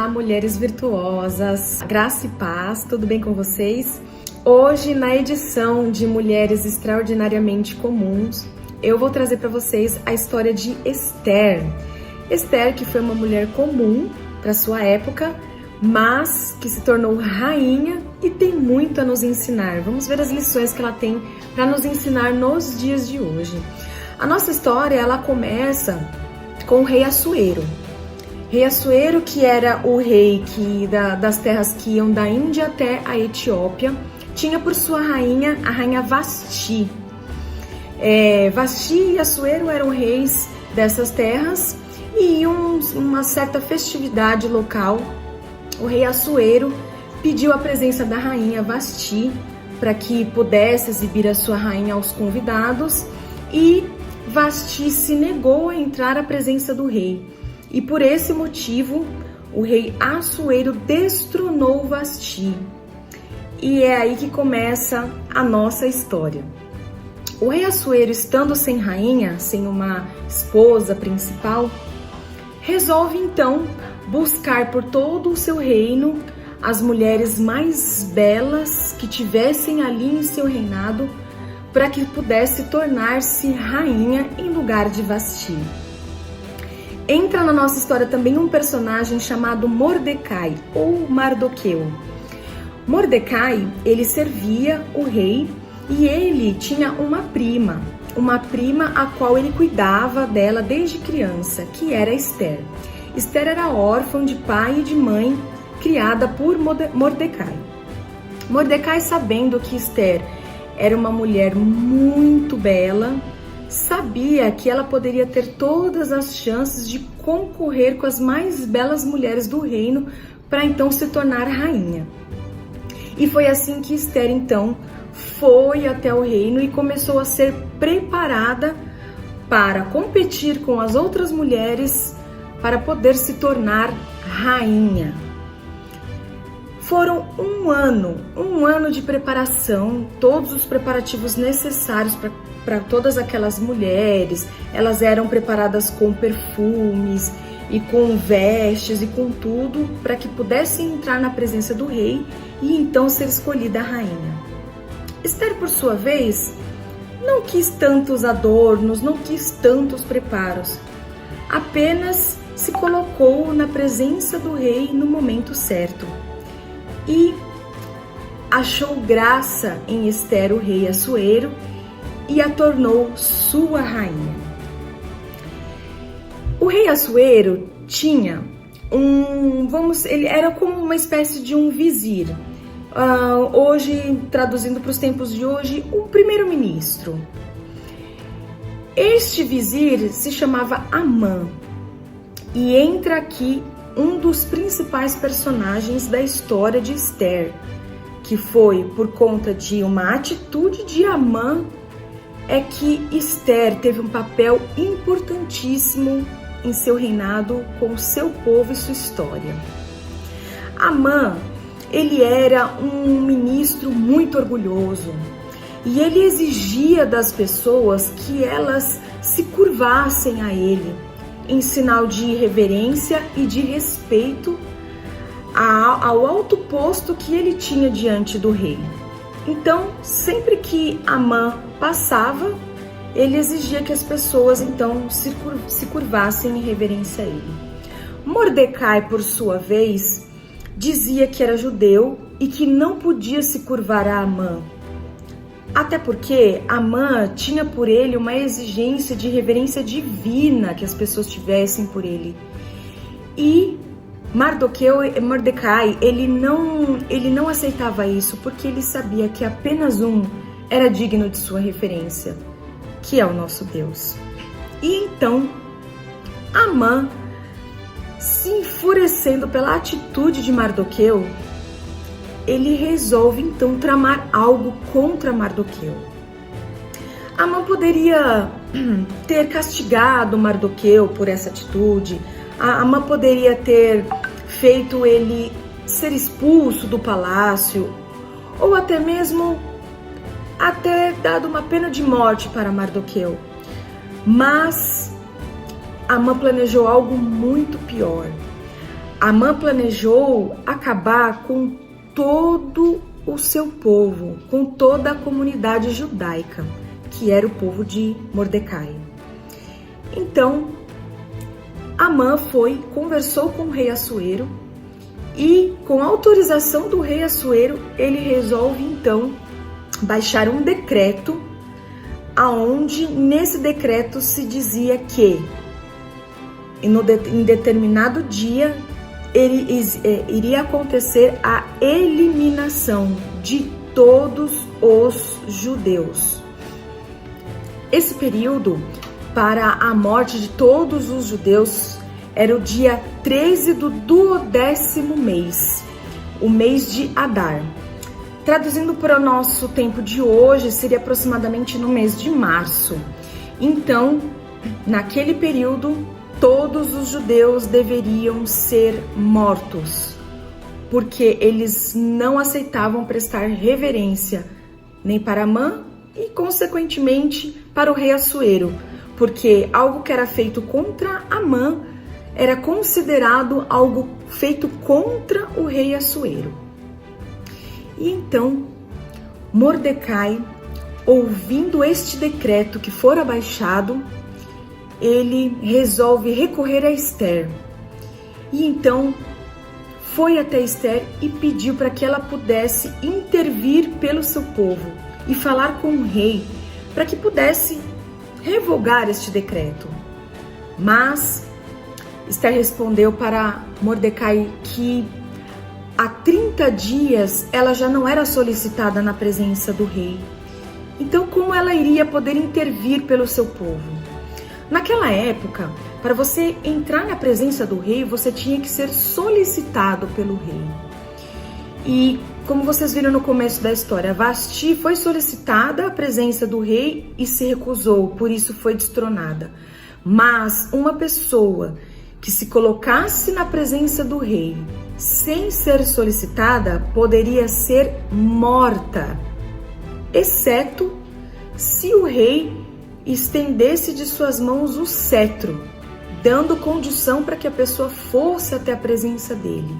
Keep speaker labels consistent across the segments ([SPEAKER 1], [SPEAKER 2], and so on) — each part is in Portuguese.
[SPEAKER 1] Olá, mulheres virtuosas, graça e paz, tudo bem com vocês? Hoje, na edição de Mulheres Extraordinariamente Comuns, eu vou trazer para vocês a história de Esther. Esther, que foi uma mulher comum para sua época, mas que se tornou rainha e tem muito a nos ensinar. Vamos ver as lições que ela tem para nos ensinar nos dias de hoje. A nossa história, ela começa com o rei Assuero. Rei Assuero, que era o rei das terras que iam da Índia até a Etiópia, tinha por sua rainha a rainha Vasti. Vasti e Assuero eram reis dessas terras e uma certa festividade local, o rei Assuero pediu a presença da rainha Vasti para que pudesse exibir a sua rainha aos convidados, e Vasti se negou a entrar à presença do rei. E por esse motivo, o rei Assuero destronou Vasti. E é aí que começa a nossa história. O rei Assuero, estando sem rainha, sem uma esposa principal, resolve então buscar por todo o seu reino as mulheres mais belas que tivessem ali em seu reinado, para que pudesse tornar-se rainha em lugar de Vasti. Entra na nossa história também um personagem chamado Mordecai, ou Mardoqueu. Mordecai, ele servia o rei e ele tinha uma prima a qual ele cuidava dela desde criança, que era Esther. Esther era órfã de pai e de mãe, criada por Mordecai. Mordecai, sabendo que Esther era uma mulher muito bela, sabia que ela poderia ter todas as chances de concorrer com as mais belas mulheres do reino para então se tornar rainha. E foi assim que Esther então foi até o reino e começou a ser preparada para competir com as outras mulheres para poder se tornar rainha. Foram um ano de preparação, todos os preparativos necessários para todas aquelas mulheres. Elas eram preparadas com perfumes e com vestes e com tudo para que pudessem entrar na presença do rei e então ser escolhida a rainha. Esther, por sua vez, não quis tantos adornos, não quis tantos preparos, apenas se colocou na presença do rei no momento certo e achou graça em Esther, o rei Assuero, e a tornou sua rainha. O rei Assuero tinha ele era como uma espécie de um vizir. Hoje, traduzindo para os tempos de hoje, um primeiro-ministro. Este vizir se chamava Amã, e entra aqui um dos principais personagens da história de Esther, que foi por conta de uma atitude de Amã é que Esther teve um papel importantíssimo em seu reinado com o seu povo e sua história. Amã, ele era um ministro muito orgulhoso e ele exigia das pessoas que elas se curvassem a ele em sinal de reverência e de respeito ao alto posto que ele tinha diante do rei. Então, sempre que Amã passava, ele exigia que as pessoas então se curvassem em reverência a ele. Mordecai, por sua vez, dizia que era judeu e que não podia se curvar a Amã, até porque Amã tinha por ele uma exigência de reverência divina que as pessoas tivessem por ele. E Mordecai, ele não aceitava isso, porque ele sabia que apenas um era digno de sua referência, que é o nosso Deus. E então, Amã, se enfurecendo pela atitude de Mardoqueu, ele resolve então tramar algo contra Mardoqueu. Amã poderia ter castigado Mardoqueu por essa atitude, Amã poderia ter feito ele ser expulso do palácio, ou até mesmo dado uma pena de morte para Mardoqueu. Mas Amã planejou algo muito pior. Amã planejou acabar com todo o seu povo, com toda a comunidade judaica, que era o povo de Mordecai. Então, Amã conversou com o rei Assuero e, com autorização do rei Assuero, ele resolve então baixar um decreto, aonde nesse decreto se dizia que em determinado dia iria acontecer a eliminação de todos os judeus. Esse período para a morte de todos os judeus era o dia 13 do 12º mês, o mês de Adar. Traduzindo para o nosso tempo de hoje, seria aproximadamente no mês de março. Então, naquele período, todos os judeus deveriam ser mortos, porque eles não aceitavam prestar reverência nem para Amã e, consequentemente, para o rei Assuero, porque algo que era feito contra Amã era considerado algo feito contra o rei Assuero. E então, Mordecai, ouvindo este decreto que fora baixado, ele resolve recorrer a Ester. E então foi até Ester e pediu para que ela pudesse intervir pelo seu povo e falar com o rei para que pudesse revogar este decreto. Mas Ester respondeu para Mordecai que há 30 dias ela já não era solicitada na presença do rei. Então, como ela iria poder intervir pelo seu povo? Naquela época, para você entrar na presença do rei, você tinha que ser solicitado pelo rei. E como vocês viram no começo da história, Vasti foi solicitada à presença do rei e se recusou, por isso foi destronada. Mas uma pessoa que se colocasse na presença do rei sem ser solicitada poderia ser morta, exceto se o rei estendesse de suas mãos o cetro, dando condição para que a pessoa fosse até a presença dele.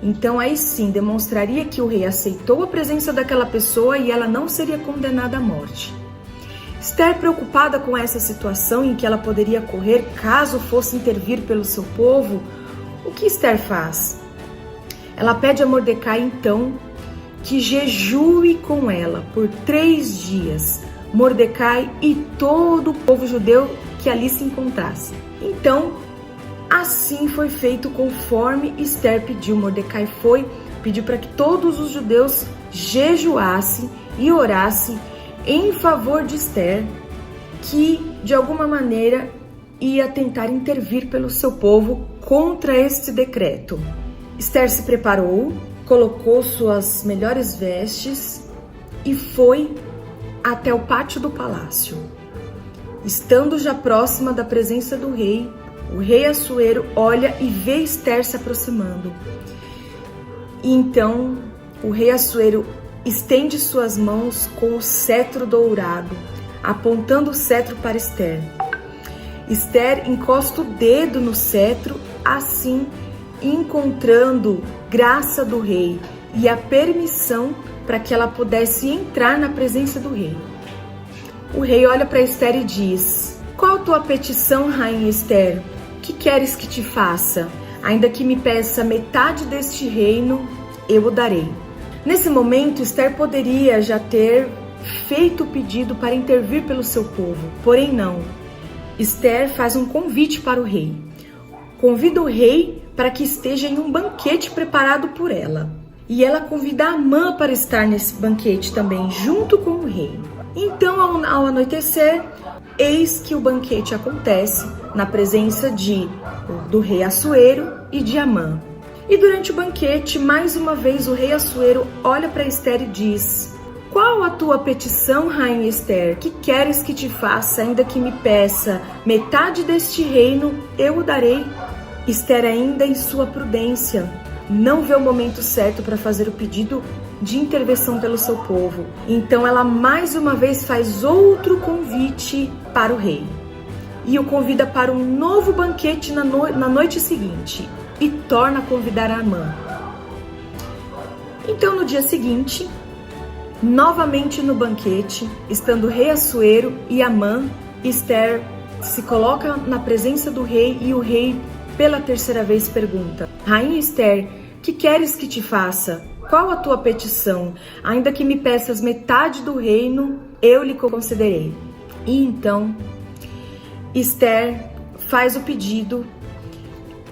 [SPEAKER 1] Então aí sim demonstraria que o rei aceitou a presença daquela pessoa e ela não seria condenada à morte. Ester, preocupada com essa situação em que ela poderia correr caso fosse intervir pelo seu povo, o que Ester faz? Ela pede a Mordecai então que jejue com ela por 3 dias, Mordecai e todo o povo judeu que ali se encontrasse. Então, assim foi feito conforme Ester pediu. Mordecai pediu para que todos os judeus jejuassem e orassem em favor de Ester, que de alguma maneira ia tentar intervir pelo seu povo contra este decreto. Ester se preparou, colocou suas melhores vestes e foi até o pátio do palácio. Estando já próxima da presença do rei, o rei Assuero olha e vê Ester se aproximando. E então o rei Assuero estende suas mãos com o cetro dourado, apontando o cetro para Ester. Ester encosta o dedo no cetro, assim encontrando graça do rei e a permissão para que ela pudesse entrar na presença do rei. O rei olha para Ester e diz: "Qual a tua petição, rainha Ester? O que queres que te faça? Ainda que me peça metade deste reino, eu o darei." Nesse momento, Ester poderia já ter feito o pedido para intervir pelo seu povo, porém não. Ester faz um convite para o rei. Convida o rei para que esteja em um banquete preparado por ela. E ela convida Amã para estar nesse banquete também, junto com o rei. Então, ao anoitecer, eis que o banquete acontece na presença do rei Assuero e de Amã. E durante o banquete, mais uma vez, o rei Assuero olha para Ester e diz: "Qual a tua petição, rainha Ester? Que queres que te faça, ainda que me peça metade deste reino, eu o darei." Ester, ainda em sua prudência, não vê o momento certo para fazer o pedido de intervenção pelo seu povo. Então ela mais uma vez faz outro convite para o rei e o convida para um novo banquete na noite seguinte. e torna a convidar Amã. Então, no dia seguinte, novamente no banquete, estando o rei Assuero e Amã, Esther se coloca na presença do rei e o rei, pela terceira vez, pergunta: Rainha Esther, que queres que te faça? Qual a tua petição? Ainda que me peças metade do reino, eu lhe concederei. E então, Esther faz o pedido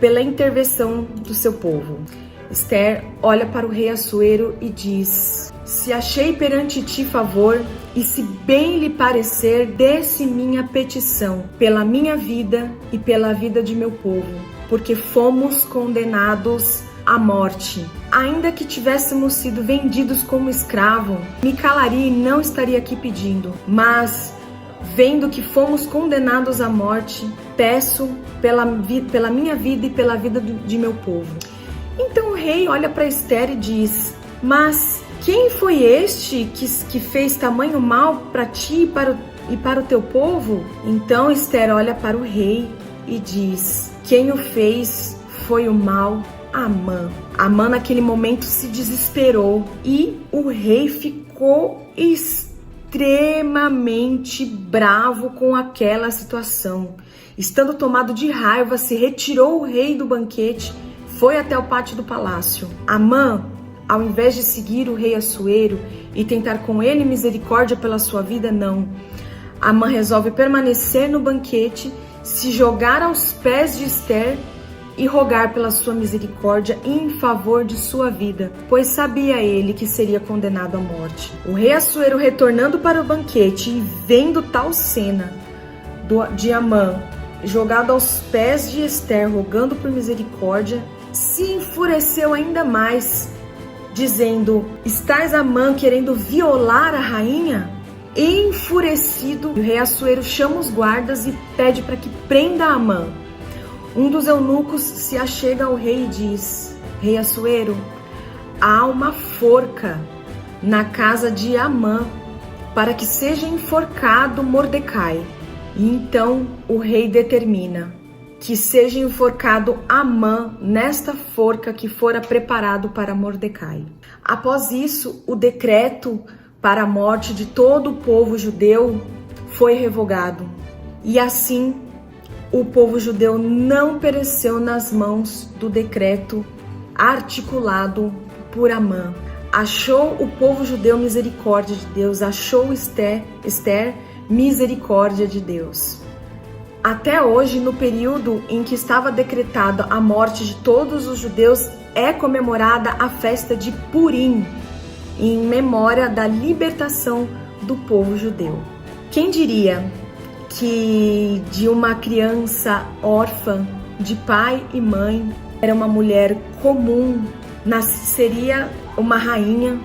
[SPEAKER 1] pela intervenção do seu povo. Esther olha para o rei Assuero e diz: se achei perante ti favor, e se bem lhe parecer, desse minha petição, pela minha vida e pela vida de meu povo, porque fomos condenados à morte. Ainda que tivéssemos sido vendidos como escravo, me calaria e não estaria aqui pedindo. Mas, vendo que fomos condenados à morte, peço pela minha vida e pela vida de meu povo. Então o rei olha para Esther e diz: mas quem foi este que fez tamanho mal para ti e para o teu povo? Então Esther olha para o rei e diz: quem o fez foi o mal Amã. Amã naquele momento se desesperou e o rei ficou extremamente bravo com aquela situação. Estando tomado de raiva, se retirou o rei do banquete, foi até o pátio do palácio. Amã, ao invés de seguir o rei Assuero e tentar com ele misericórdia pela sua vida, não. Amã resolve permanecer no banquete, se jogar aos pés de Esther e rogar pela sua misericórdia em favor de sua vida, pois sabia ele que seria condenado à morte. O rei Assuero, retornando para o banquete e vendo tal cena de Amã jogado aos pés de Esther, rogando por misericórdia, se enfureceu ainda mais, dizendo: estás Amã querendo violar a rainha? Enfurecido, o rei Assuero chama os guardas e pede para que prenda Amã. Um dos eunucos se achega ao rei e diz: rei Assuero, há uma forca na casa de Amã para que seja enforcado Mordecai. E então o rei determina que seja enforcado Amã nesta forca que fora preparado para Mordecai. Após isso, o decreto para a morte de todo o povo judeu foi revogado. E assim, o povo judeu não pereceu nas mãos do decreto articulado por Amã. Achou o povo judeu misericórdia de Deus, achou Esther misericórdia de Deus. Até hoje, no período em que estava decretada a morte de todos os judeus, é comemorada a festa de Purim, em memória da libertação do povo judeu. Quem diria que de uma criança órfã de pai e mãe, era uma mulher comum, seria uma rainha,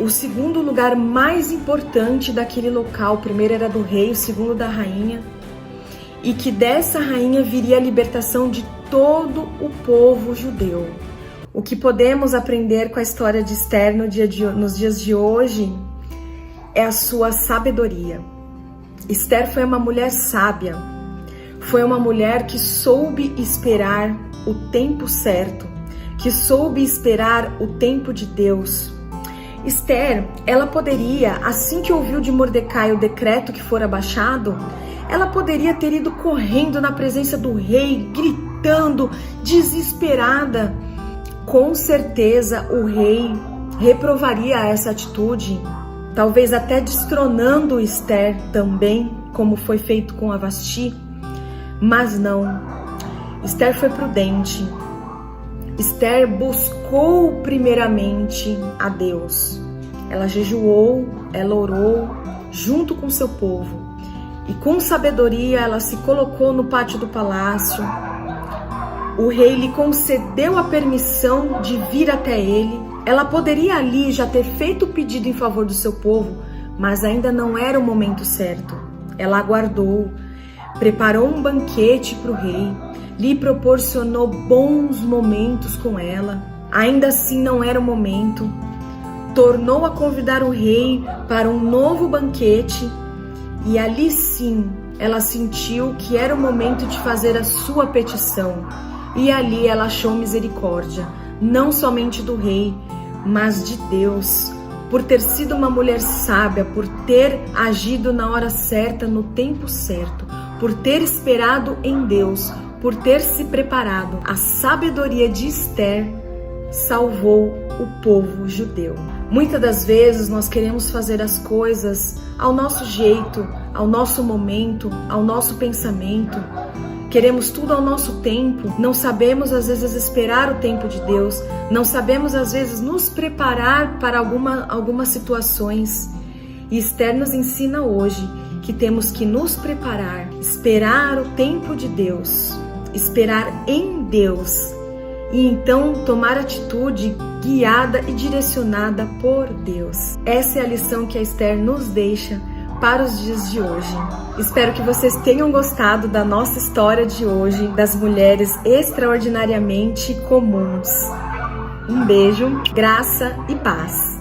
[SPEAKER 1] o segundo lugar mais importante daquele local. O primeiro era do rei, o segundo da rainha, e que dessa rainha viria a libertação de todo o povo judeu. O que podemos aprender com a história de Esther nos dias de hoje é a sua sabedoria. Esther foi uma mulher sábia, foi uma mulher que soube esperar o tempo certo, que soube esperar o tempo de Deus. Esther, ela poderia, assim que ouviu de Mordecai o decreto que fora baixado, ela poderia ter ido correndo na presença do rei, gritando, desesperada. Com certeza o rei reprovaria essa atitude, talvez até destronando Esther também, como foi feito com a Vasti. Mas não, Esther foi prudente. Esther buscou primeiramente a Deus. Ela jejuou, ela orou junto com seu povo. E com sabedoria ela se colocou no pátio do palácio. O rei lhe concedeu a permissão de vir até ele. Ela poderia ali já ter feito o pedido em favor do seu povo, mas ainda não era o momento certo. Ela aguardou, preparou um banquete para o rei, lhe proporcionou bons momentos com ela. Ainda assim não era o momento. Tornou a convidar o rei para um novo banquete e ali sim ela sentiu que era o momento de fazer a sua petição. e ali ela achou misericórdia, não somente do rei, mas de Deus, por ter sido uma mulher sábia, por ter agido na hora certa, no tempo certo, por ter esperado em Deus, por ter se preparado. A sabedoria de Esther salvou o povo judeu. Muitas das vezes nós queremos fazer as coisas ao nosso jeito, ao nosso momento, ao nosso pensamento. Queremos tudo ao nosso tempo, não sabemos às vezes esperar o tempo de Deus, não sabemos às vezes nos preparar para algumas situações. E Esther nos ensina hoje que temos que nos preparar, esperar o tempo de Deus, esperar em Deus e então tomar atitude guiada e direcionada por Deus. Essa é a lição que a Esther nos deixa para os dias de hoje. Espero que vocês tenham gostado da nossa história de hoje, das mulheres extraordinariamente comuns. Um beijo, graça e paz.